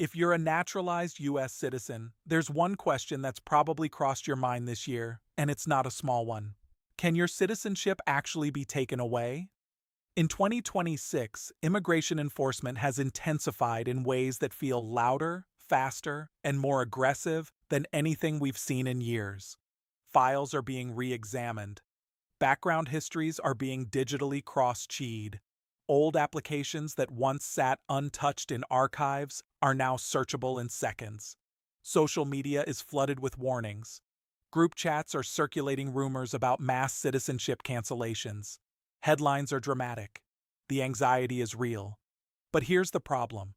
If you're a naturalized U.S. citizen, there's one question that's probably crossed your mind this year, and it's not a small one. Can your citizenship actually be taken away? In 2026, immigration enforcement has intensified in ways that feel louder, faster, and more aggressive than anything we've seen in years. Files are being re-examined. Background histories are being digitally cross-checked. Old applications that once sat untouched in archives are now searchable in seconds. Social media is flooded with warnings. Group chats are circulating rumors about mass citizenship cancellations. Headlines are dramatic. The anxiety is real. But here's the problem.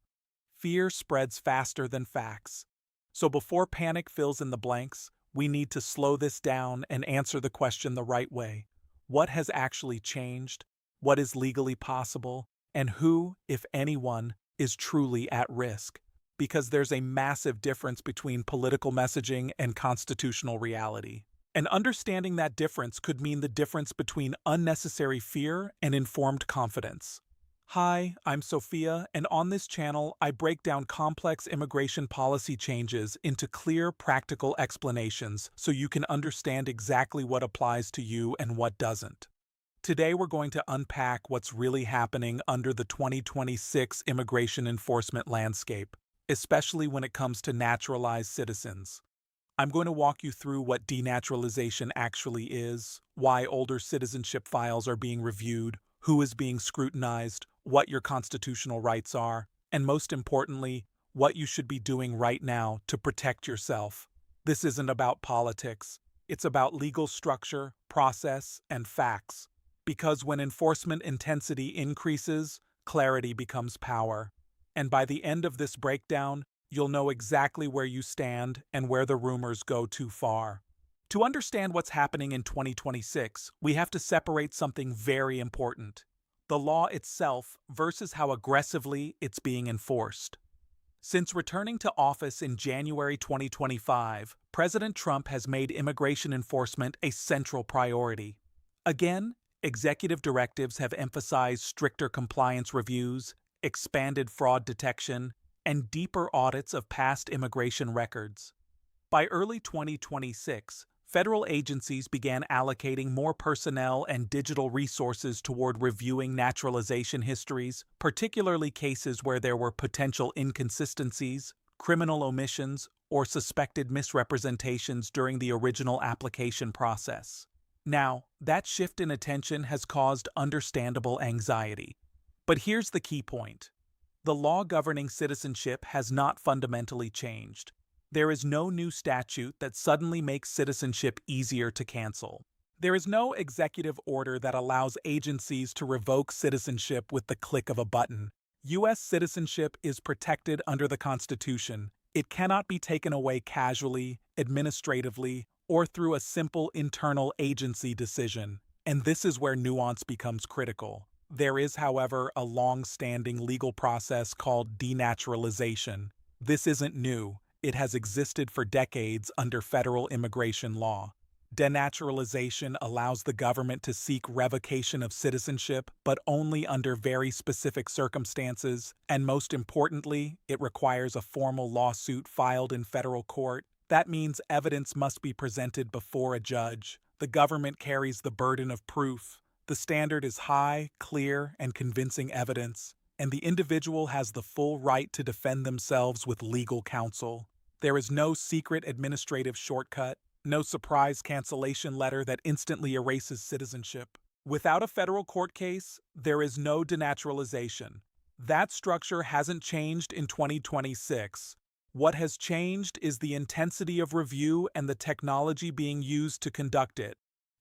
Fear spreads faster than facts. So before panic fills in the blanks, we need to slow this down and answer the question the right way. What has actually changed? What is legally possible? And who, if anyone, is truly at risk? Because there's a massive difference between political messaging and constitutional reality. And understanding that difference could mean the difference between unnecessary fear and informed confidence. Hi, I'm Sofia, and on this channel, I break down complex immigration policy changes into clear, practical explanations so you can understand exactly what applies to you and what doesn't. Today, we're going to unpack what's really happening under the 2026 immigration enforcement landscape, especially when it comes to naturalized citizens. I'm going to walk you through what denaturalization actually is, why older citizenship files are being reviewed, who is being scrutinized, what your constitutional rights are, and most importantly, what you should be doing right now to protect yourself. This isn't about politics. It's about legal structure, process, and facts. Because when enforcement intensity increases, clarity becomes power. And by the end of this breakdown, you'll know exactly where you stand and where the rumors go too far. To understand what's happening in 2026, we have to separate something very important: the law itself versus how aggressively it's being enforced. Since returning to office in January 2025, President Trump has made immigration enforcement a central priority. Again, executive directives have emphasized stricter compliance reviews, expanded fraud detection, and deeper audits of past immigration records. By early 2026, federal agencies began allocating more personnel and digital resources toward reviewing naturalization histories, particularly cases where there were potential inconsistencies, criminal omissions, or suspected misrepresentations during the original application process. Now, that shift in attention has caused understandable anxiety. But here's the key point. The law governing citizenship has not fundamentally changed. There is no new statute that suddenly makes citizenship easier to cancel. There is no executive order that allows agencies to revoke citizenship with the click of a button. U.S. citizenship is protected under the Constitution. It cannot be taken away casually, administratively, or through a simple internal agency decision. And this is where nuance becomes critical. There is, however, a long-standing legal process called denaturalization. This isn't new. It has existed for decades under federal immigration law. Denaturalization allows the government to seek revocation of citizenship, but only under very specific circumstances, and most importantly, it requires a formal lawsuit filed in federal court. That means evidence must be presented before a judge. The government carries the burden of proof. The standard is high, clear, and convincing evidence, and the individual has the full right to defend themselves with legal counsel. There is no secret administrative shortcut, no surprise cancellation letter that instantly erases citizenship. Without a federal court case, there is no denaturalization. That structure hasn't changed in 2026. What has changed is the intensity of review and the technology being used to conduct it.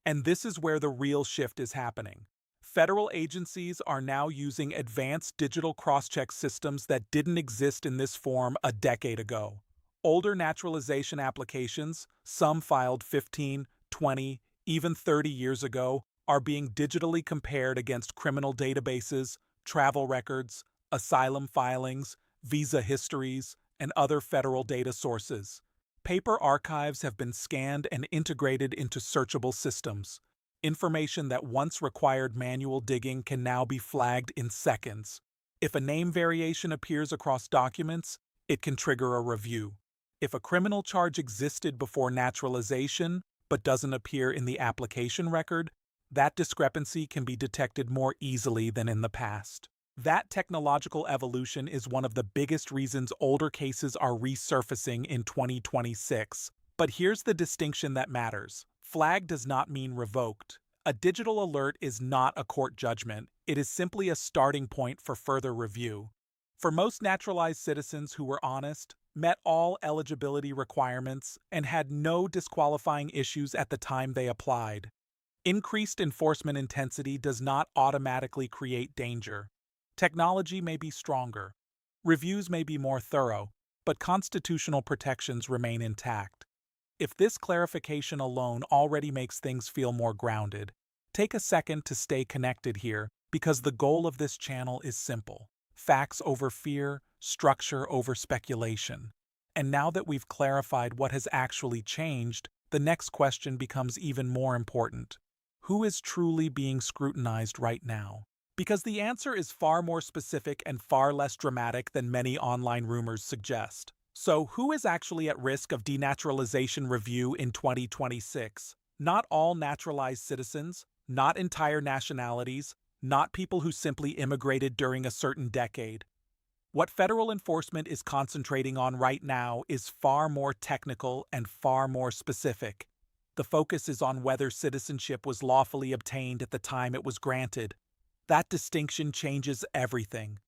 And this is where the real shift is happening. Federal agencies are now using advanced digital cross-check systems that didn't exist in this form a decade ago. Older naturalization applications, some filed 15, 20, even 30 years ago, are being digitally compared against criminal databases, travel records, asylum filings, visa histories, and other federal data sources. Paper archives have been scanned and integrated into searchable systems. Information that once required manual digging can now be flagged in seconds. If a name variation appears across documents, It can trigger a review. If a criminal charge existed before naturalization but doesn't appear in the application record, that discrepancy can be detected more easily than in the past. That technological evolution is one of the biggest reasons older cases are resurfacing in 2026. But here's the distinction that matters. Flag does not mean revoked. A digital alert is not a court judgment. It is simply a starting point for further review. For most naturalized citizens who were honest, met all eligibility requirements, and had no disqualifying issues at the time they applied, increased enforcement intensity does not automatically create danger. Technology may be stronger, reviews may be more thorough, but constitutional protections remain intact. If this clarification alone already makes things feel more grounded, take a second to stay connected here because the goal of this channel is simple: facts over fear, structure over speculation. And now that we've clarified what has actually changed, the next question becomes even more important. Who is truly being scrutinized right now? Because the answer is far more specific and far less dramatic than many online rumors suggest. So, who is actually at risk of denaturalization review in 2026? Not all naturalized citizens, not entire nationalities, not people who simply immigrated during a certain decade. What federal enforcement is concentrating on right now is far more technical and far more specific. The focus is on whether citizenship was lawfully obtained at the time it was granted. That distinction changes everything.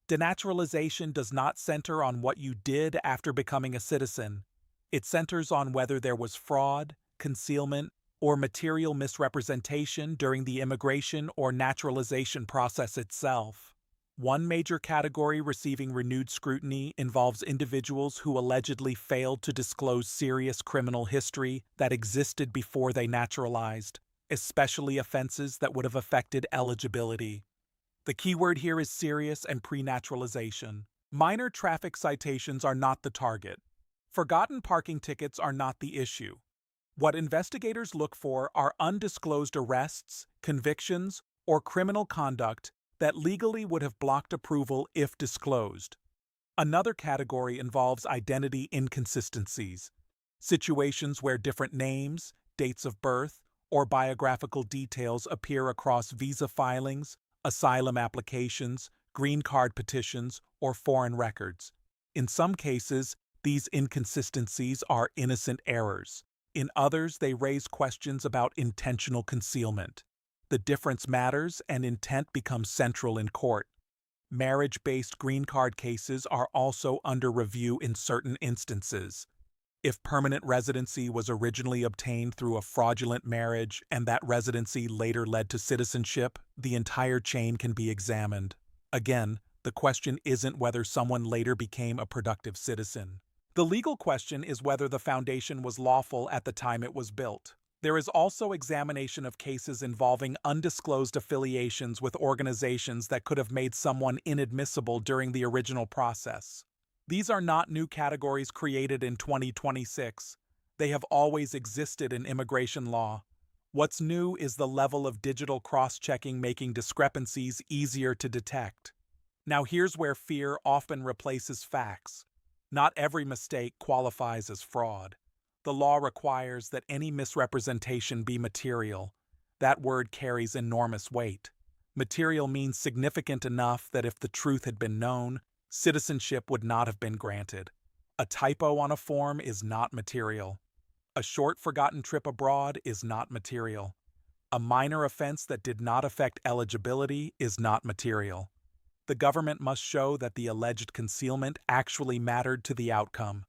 Denaturalization does not center on what you did after becoming a citizen. It centers on whether there was fraud, concealment, or material misrepresentation during the immigration or naturalization process itself. One major category receiving renewed scrutiny involves individuals who allegedly failed to disclose serious criminal history that existed before they naturalized, especially offenses that would have affected eligibility. The keyword here is serious and pre-naturalization. Minor traffic citations are not the target. Forgotten parking tickets are not the issue. What investigators look for are undisclosed arrests, convictions, or criminal conduct that legally would have blocked approval if disclosed. Another category involves identity inconsistencies, situations where different names, dates of birth, or biographical details appear across visa filings, asylum applications, green card petitions, or foreign records. In some cases, these inconsistencies are innocent errors. In others, they raise questions about intentional concealment. The difference matters and intent becomes central in court. Marriage-based green card cases are also under review in certain instances. If permanent residency was originally obtained through a fraudulent marriage and that residency later led to citizenship, the entire chain can be examined. Again, the question isn't whether someone later became a productive citizen. The legal question is whether the foundation was lawful at the time it was built. There is also examination of cases involving undisclosed affiliations with organizations that could have made someone inadmissible during the original process. These are not new categories created in 2026. They have always existed in immigration law. What's new is the level of digital cross-checking making discrepancies easier to detect. Now here's where fear often replaces facts. Not every mistake qualifies as fraud. The law requires that any misrepresentation be material. That word carries enormous weight. Material means significant enough that if the truth had been known, citizenship would not have been granted. A typo on a form is not material. A short forgotten trip abroad is not material. A minor offense that did not affect eligibility is not material. The government must show that the alleged concealment actually mattered to the outcome,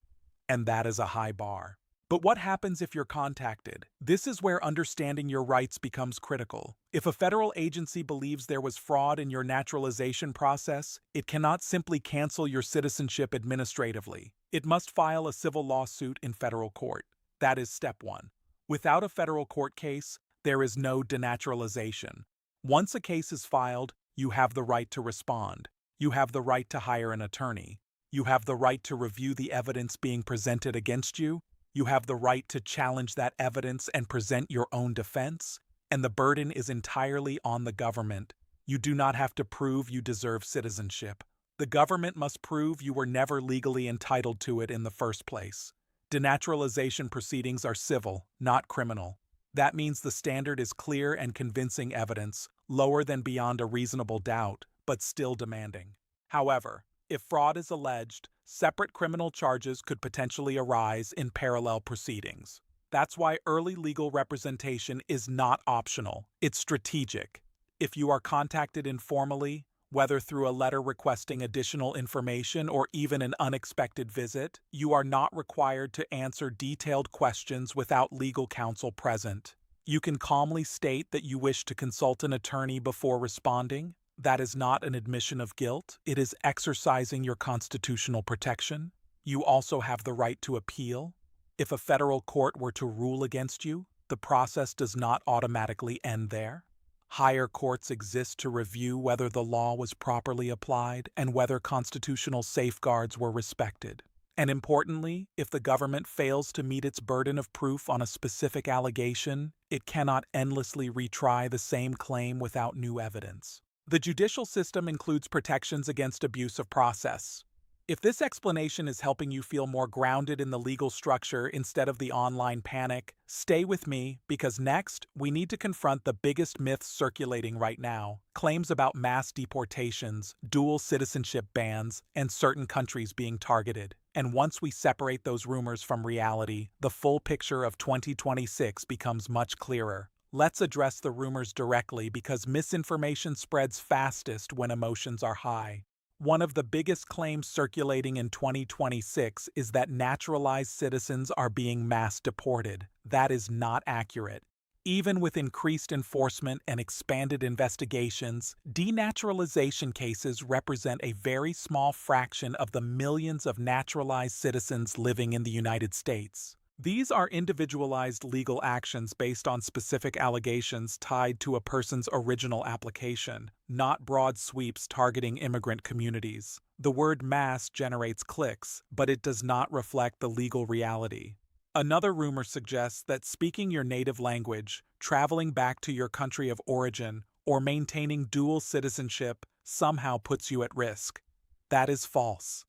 and that is a high bar. But what happens if you're contacted? This is where understanding your rights becomes critical. If a federal agency believes there was fraud in your naturalization process, it cannot simply cancel your citizenship administratively. It must file a civil lawsuit in federal court. That is step one. Without a federal court case, there is no denaturalization. Once a case is filed, you have the right to respond. You have the right to hire an attorney. You have the right to review the evidence being presented against you. You have the right to challenge that evidence and present your own defense, and the burden is entirely on the government. You do not have to prove you deserve citizenship. The government must prove you were never legally entitled to it in the first place. Denaturalization proceedings are civil, not criminal. That means the standard is clear and convincing evidence, lower than beyond a reasonable doubt, but still demanding. However, if fraud is alleged, separate criminal charges could potentially arise in parallel proceedings. That's why early legal representation is not optional, it's strategic. If you are contacted informally, whether through a letter requesting additional information or even an unexpected visit, you are not required to answer detailed questions without legal counsel present. You can calmly state that you wish to consult an attorney before responding. That is not an admission of guilt, it is exercising your constitutional protection. You also have the right to appeal. If a federal court were to rule against you, the process does not automatically end there. Higher courts exist to review whether the law was properly applied and whether constitutional safeguards were respected. And importantly, if the government fails to meet its burden of proof on a specific allegation, it cannot endlessly retry the same claim without new evidence. The judicial system includes protections against abuse of process. If this explanation is helping you feel more grounded in the legal structure instead of the online panic, stay with me because next, we need to confront the biggest myths circulating right now: claims about mass deportations, dual citizenship bans, and certain countries being targeted. And once we separate those rumors from reality, the full picture of 2026 becomes much clearer. Let's address the rumors directly because misinformation spreads fastest when emotions are high. One of the biggest claims circulating in 2026 is that naturalized citizens are being mass deported. That is not accurate. Even with increased enforcement and expanded investigations, denaturalization cases represent a very small fraction of the millions of naturalized citizens living in the United States. These are individualized legal actions based on specific allegations tied to a person's original application, not broad sweeps targeting immigrant communities. The word mass generates clicks, but it does not reflect the legal reality. Another rumor suggests that speaking your native language, traveling back to your country of origin, or maintaining dual citizenship somehow puts you at risk. That is false.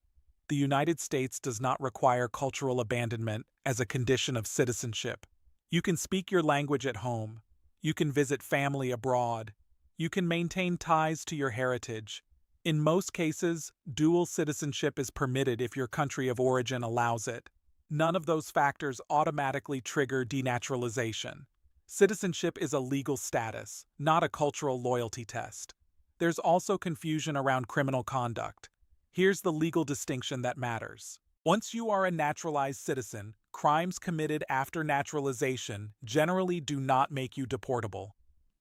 The United States does not require cultural abandonment as a condition of citizenship. You can speak your language at home. You can visit family abroad. You can maintain ties to your heritage. In most cases, dual citizenship is permitted if your country of origin allows it. None of those factors automatically trigger denaturalization. Citizenship is a legal status, not a cultural loyalty test. There's also confusion around criminal conduct. Here's the legal distinction that matters. Once you are a naturalized citizen, crimes committed after naturalization generally do not make you deportable.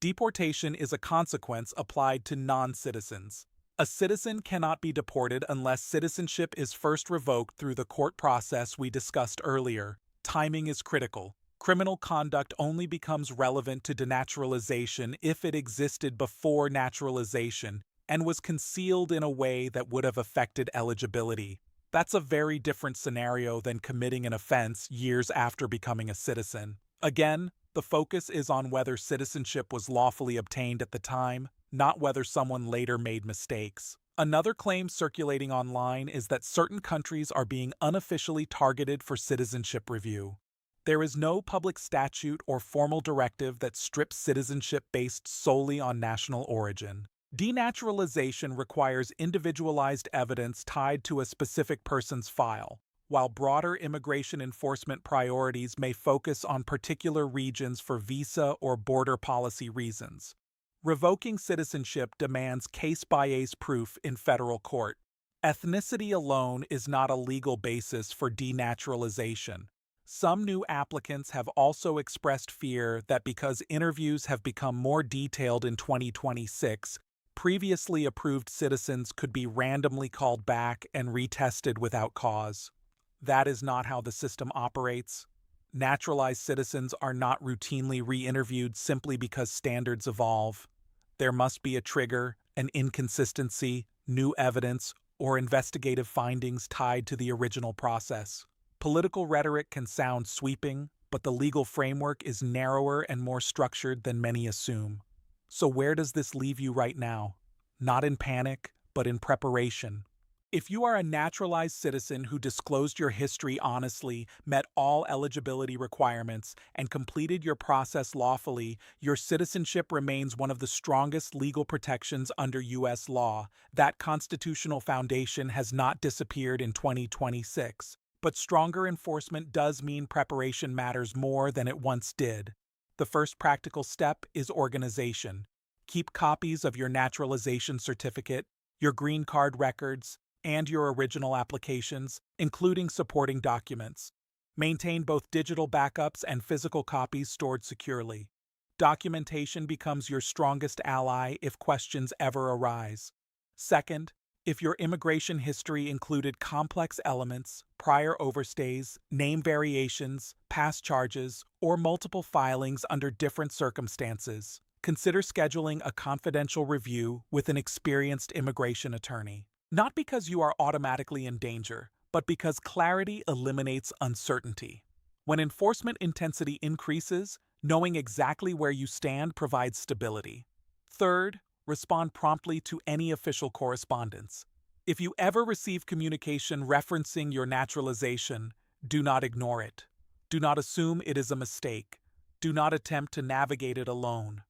Deportation is a consequence applied to non-citizens. A citizen cannot be deported unless citizenship is first revoked through the court process we discussed earlier. Timing is critical. Criminal conduct only becomes relevant to denaturalization if it existed before naturalization and was concealed in a way that would have affected eligibility. That's a very different scenario than committing an offense years after becoming a citizen. Again, the focus is on whether citizenship was lawfully obtained at the time, not whether someone later made mistakes. Another claim circulating online is that certain countries are being unofficially targeted for citizenship review. There is no public statute or formal directive that strips citizenship based solely on national origin. Denaturalization requires individualized evidence tied to a specific person's file, while broader immigration enforcement priorities may focus on particular regions for visa or border policy reasons. Revoking citizenship demands case-by-case proof in federal court. Ethnicity alone is not a legal basis for denaturalization. Some new applicants have also expressed fear that because interviews have become more detailed in 2026, previously approved citizens could be randomly called back and retested without cause. That is not how the system operates. Naturalized citizens are not routinely re-interviewed simply because standards evolve. There must be a trigger, an inconsistency, new evidence, or investigative findings tied to the original process. Political rhetoric can sound sweeping, but the legal framework is narrower and more structured than many assume. So where does this leave you right now? Not in panic, but in preparation. If you are a naturalized citizen who disclosed your history honestly, met all eligibility requirements, and completed your process lawfully, your citizenship remains one of the strongest legal protections under U.S. law. That constitutional foundation has not disappeared in 2026. But stronger enforcement does mean preparation matters more than it once did. The first practical step is organization. Keep copies of your naturalization certificate, your green card records, and your original applications, including supporting documents. Maintain both digital backups and physical copies stored securely. Documentation becomes your strongest ally if questions ever arise. Second, if your immigration history included complex elements, prior overstays, name variations, past charges, or multiple filings under different circumstances, consider scheduling a confidential review with an experienced immigration attorney. Not because you are automatically in danger, but because clarity eliminates uncertainty. When enforcement intensity increases, knowing exactly where you stand provides stability. Third, respond promptly to any official correspondence. If you ever receive communication referencing your naturalization, do not ignore it. Do not assume it is a mistake. Do not attempt to navigate it alone.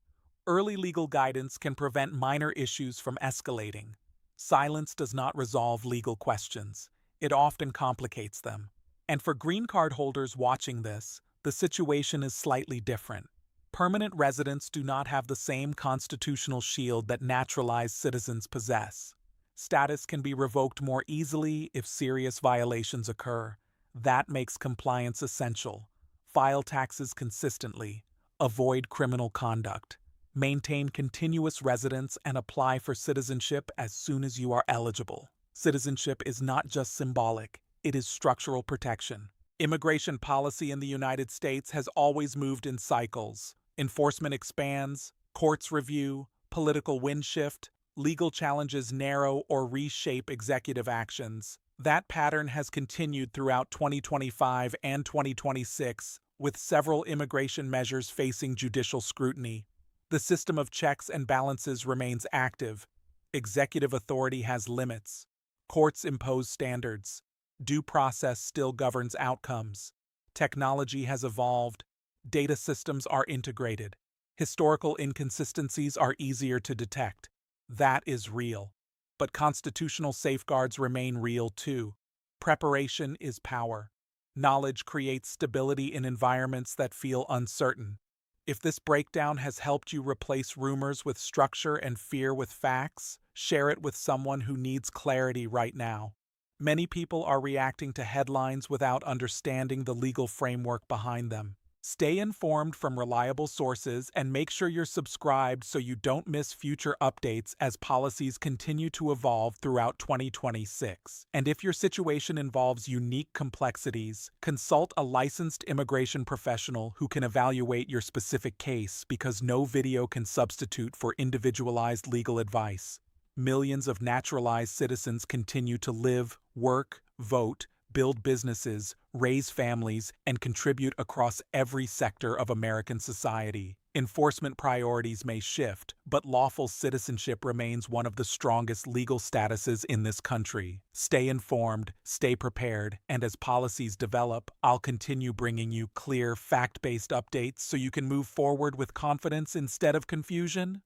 Early legal guidance can prevent minor issues from escalating. Silence does not resolve legal questions. It often complicates them. And for green card holders watching this, the situation is slightly different. Permanent residents do not have the same constitutional shield that naturalized citizens possess. Status can be revoked more easily if serious violations occur. That makes compliance essential. File taxes consistently. Avoid criminal conduct. Maintain continuous residence and apply for citizenship as soon as you are eligible. Citizenship is not just symbolic, it is structural protection. Immigration policy in the United States has always moved in cycles. Enforcement expands, courts review, political wind shift, legal challenges narrow or reshape executive actions. That pattern has continued throughout 2025 and 2026, with several immigration measures facing judicial scrutiny. The system of checks and balances remains active. Executive authority has limits. Courts impose standards. Due process still governs outcomes. Technology has evolved. Data systems are integrated. Historical inconsistencies are easier to detect. That is real. But constitutional safeguards remain real too. Preparation is power. Knowledge creates stability in environments that feel uncertain. If this breakdown has helped you replace rumors with structure and fear with facts, share it with someone who needs clarity right now. Many people are reacting to headlines without understanding the legal framework behind them. Stay informed from reliable sources and make sure you're subscribed so you don't miss future updates as policies continue to evolve throughout 2026. And if your situation involves unique complexities, consult a licensed immigration professional who can evaluate your specific case because no video can substitute for individualized legal advice. Millions of naturalized citizens continue to live, work, vote, build businesses, raise families, and contribute across every sector of American society. Enforcement priorities may shift, but lawful citizenship remains one of the strongest legal statuses in this country. Stay informed, stay prepared, and as policies develop, I'll continue bringing you clear, fact-based updates so you can move forward with confidence instead of confusion.